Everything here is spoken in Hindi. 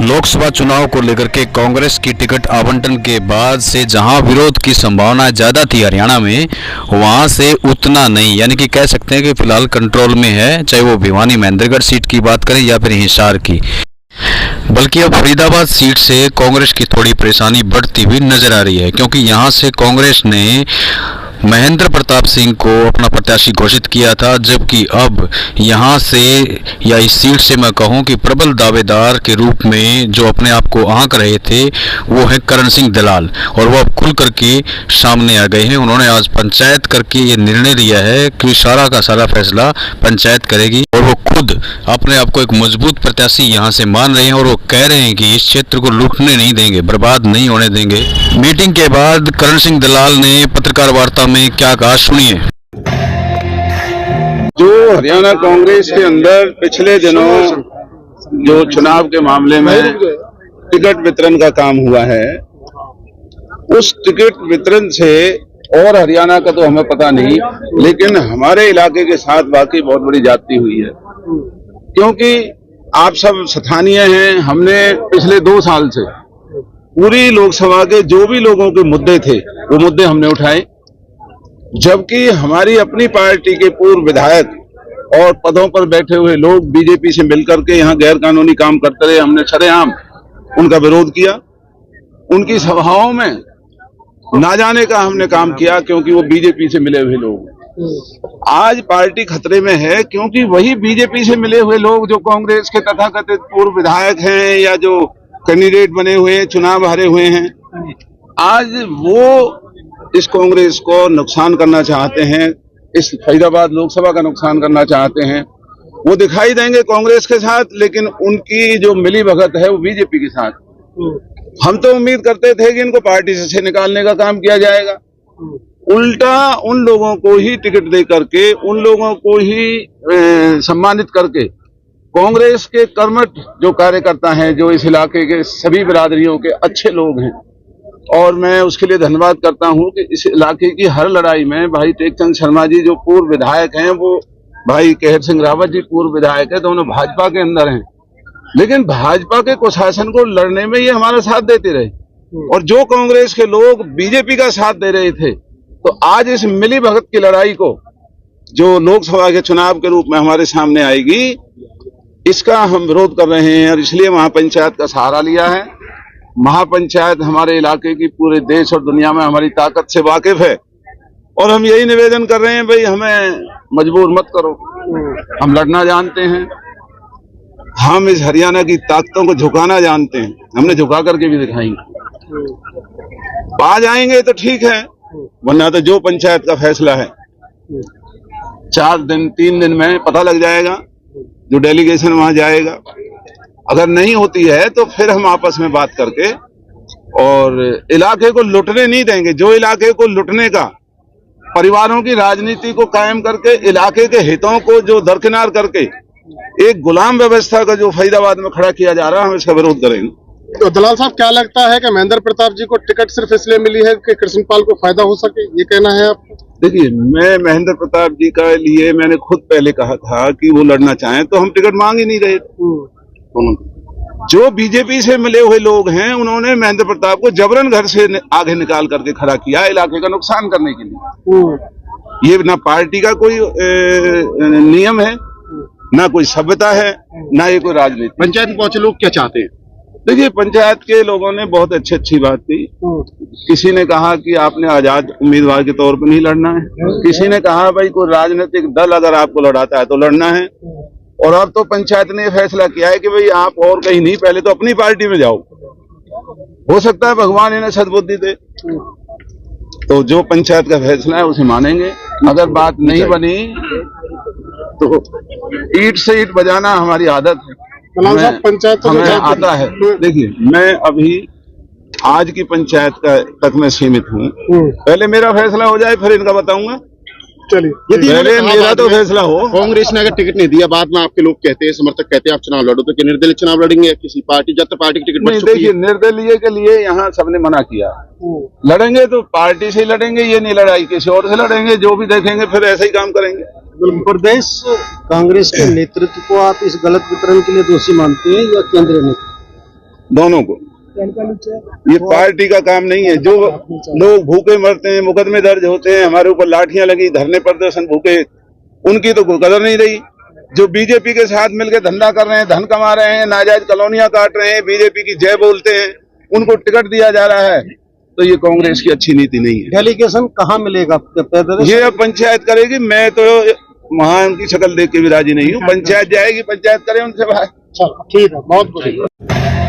लोकसभा चुनाव को लेकर के कांग्रेस की टिकट आवंटन के बाद से जहां विरोध की संभावना ज्यादा थी हरियाणा में, वहां से उतना नहीं, यानी कि कह सकते हैं कि फिलहाल कंट्रोल में है, चाहे वो भिवानी महेंद्रगढ़ सीट की बात करें या फिर हिसार की। बल्कि अब फरीदाबाद सीट से कांग्रेस की थोड़ी परेशानी बढ़ती हुई नजर आ रही है, क्योंकि यहां से कांग्रेस ने महेंद्र प्रताप सिंह को अपना प्रत्याशी घोषित किया था, जबकि अब यहां से या इस सीट से मैं कहूं कि प्रबल दावेदार के रूप में जो अपने आप को आंक रहे थे वो है करण सिंह दलाल, और वो अब खुल करके सामने आ गए हैं। उन्होंने आज पंचायत करके ये निर्णय लिया है कि सारा का सारा फैसला पंचायत करेगी, और वो खुद अपने आप को एक मजबूत प्रत्याशी यहाँ से मान रहे हैं, और वो कह रहे हैं कि इस क्षेत्र को लूटने नहीं देंगे, बर्बाद नहीं होने देंगे। मीटिंग के बाद करण सिंह दलाल ने पत्रकार वार्ता में क्या कहा, सुनिए। जो हरियाणा कांग्रेस के अंदर पिछले दिनों जो चुनाव के मामले में टिकट वितरण का काम हुआ है, उस टिकट वितरण से, और हरियाणा का तो हमें पता नहीं, लेकिन हमारे इलाके के साथ वाकई बहुत बड़ी ज्यादती हुई है। क्योंकि आप सब स्थानीय हैं, हमने पिछले 2 साल से पूरी लोकसभा के जो भी लोगों के मुद्दे थे वो मुद्दे हमने उठाए, जबकि हमारी अपनी पार्टी के पूर्व विधायक और पदों पर बैठे हुए लोग बीजेपी से मिलकर के यहाँ गैर कानूनी काम करते रहे। हमने सरेआम उनका विरोध किया, उनकी सभाओं में ना जाने का हमने काम किया, क्योंकि वो बीजेपी से मिले हुए लोग। आज पार्टी खतरे में है, क्योंकि वही बीजेपी से मिले हुए लोग जो कांग्रेस के तथाकथित पूर्व विधायक हैं या जो कैंडिडेट बने हुए हैं, चुनाव हारे हुए हैं, आज वो इस कांग्रेस को नुकसान करना चाहते हैं, इस फरीदाबाद लोकसभा का नुकसान करना चाहते हैं। वो दिखाई देंगे कांग्रेस के साथ, लेकिन उनकी जो मिली भगत है वो बीजेपी के साथ। हम तो उम्मीद करते थे कि इनको पार्टी से निकालने का काम किया जाएगा, उल्टा उन लोगों को ही टिकट दे करके, उन लोगों को ही सम्मानित करके कांग्रेस के कर्मठ जो कार्यकर्ता हैं, जो इस इलाके के सभी बिरादरियों के अच्छे लोग हैं, और मैं उसके लिए धन्यवाद करता हूं कि इस इलाके की हर लड़ाई में भाई टेकचंद शर्मा जी जो पूर्व विधायक हैं, वो भाई केहर सिंह रावत जी पूर्व विधायक है, दोनों भाजपा के अंदर हैं, लेकिन भाजपा के कुशासन को लड़ने में ये हमारा साथ देते रहे। और जो कांग्रेस के लोग बीजेपी का साथ दे रहे थे, तो आज इस मिली भगत की लड़ाई को जो लोकसभा के चुनाव के रूप में हमारे सामने आएगी, इसका हम विरोध कर रहे हैं, और इसलिए महापंचायत का सहारा लिया है। महापंचायत हमारे इलाके की पूरे देश और दुनिया में हमारी ताकत से वाकिफ है, और हम यही निवेदन कर रहे हैं, भाई हमें मजबूर मत करो, हम लड़ना जानते हैं, हम इस हरियाणा की ताकतों को झुकाना जानते हैं, हमने झुका करके भी दिखाएंगे। आ जाएंगे तो ठीक है, वरना तो जो पंचायत का फैसला है 4 दिन 3 दिन में पता लग जाएगा, जो डेलीगेशन वहां जाएगा। अगर नहीं होती है तो फिर हम आपस में बात करके, और इलाके को लुटने नहीं देंगे। जो इलाके को लुटने का, परिवारों की राजनीति को कायम करके, इलाके के हितों को जो दरकिनार करके एक गुलाम व्यवस्था का जो फरीदाबाद में खड़ा किया जा रहा है, हम इसका विरोध करेंगे। तो दलाल साहब, क्या लगता है कि महेंद्र प्रताप जी को टिकट सिर्फ इसलिए मिली है कि कृष्णपाल को फायदा हो सके, ये कहना है आपको? देखिए, मैं महेंद्र प्रताप जी का लिए मैंने खुद पहले कहा था कि वो लड़ना चाहें तो हम टिकट मांग ही नहीं रहे। जो बीजेपी से मिले हुए लोग हैं, उन्होंने महेंद्र प्रताप को जबरन घर से आगे निकाल करके खड़ा किया इलाके का नुकसान करने के लिए। ये ना पार्टी का कोई नियम है, ना कोई सभ्यता है, ना ये कोई राजनीति। पंचायत में पहुंचे लोग क्या चाहते हैं? देखिए, पंचायत के लोगों ने बहुत अच्छी बात की। किसी ने कहा कि आपने आजाद उम्मीदवार के तौर पर नहीं लड़ना है, किसी ने कहा भाई कोई राजनीतिक दल अगर आपको लड़ाता है तो लड़ना है, और अब तो पंचायत ने फैसला किया है कि भाई आप और कहीं नहीं, पहले तो अपनी पार्टी में जाओ। हो सकता है भगवान इन्हें सद्बुद्धि दे, तो जो पंचायत का फैसला है उसे मानेंगे। अगर बात नहीं बनी तो ईंट से ईंट बजाना हमारी आदत है, हमें आता है। देखिए, मैं अभी आज की पंचायत का तक मैं सीमित हूँ, पहले मेरा फैसला हो जाए फिर इनका बताऊंगा। चलिए, पहले मेरा तो फैसला हो। कांग्रेस ने अगर टिकट नहीं दिया, बाद में आपके लोग कहते हैं, समर्थक कहते हैं आप चुनाव लड़ो, तो क्या निर्दलीय चुनाव लड़ेंगे किसी पार्टी, जब तक पार्टी की टिकट नहीं? देखिए, निर्दलीय के लिए यहाँ सबने मना किया, लड़ेंगे तो पार्टी से ही लड़ेंगे, ये नहीं लड़ाई किसी और से लड़ेंगे, जो भी देखेंगे फिर ऐसा ही काम करेंगे। प्रदेश कांग्रेस के नेतृत्व को आप इस गलत वितरण के लिए दोषी मानते हैं या केंद्रीय नेतृत्व? दोनों को। ये पार्टी का काम नहीं है। जो लोग भूखे मरते हैं, मुकदमे दर्ज होते हैं, हमारे ऊपर लाठियां लगी, धरने प्रदर्शन भूखे, उनकी तो कोई कदर नहीं रही। जो बीजेपी के साथ मिलकर धंधा कर रहे हैं, धन कमा रहे हैं, नाजायज कॉलोनियां काट रहे हैं, बीजेपी की जय बोलते हैं, उनको टिकट दिया जा रहा है, तो ये कांग्रेस की अच्छी नीति नहीं है। डेलीगेशन कहाँ मिलेगा? ये अब पंचायत करेगी। मैं तो वहां उनकी शक्ल देख के भी राजी नहीं हूँ। पंचायत जाएगी, पंचायत करे उनसे बात। चलो ठीक है, बहुत बढ़िया।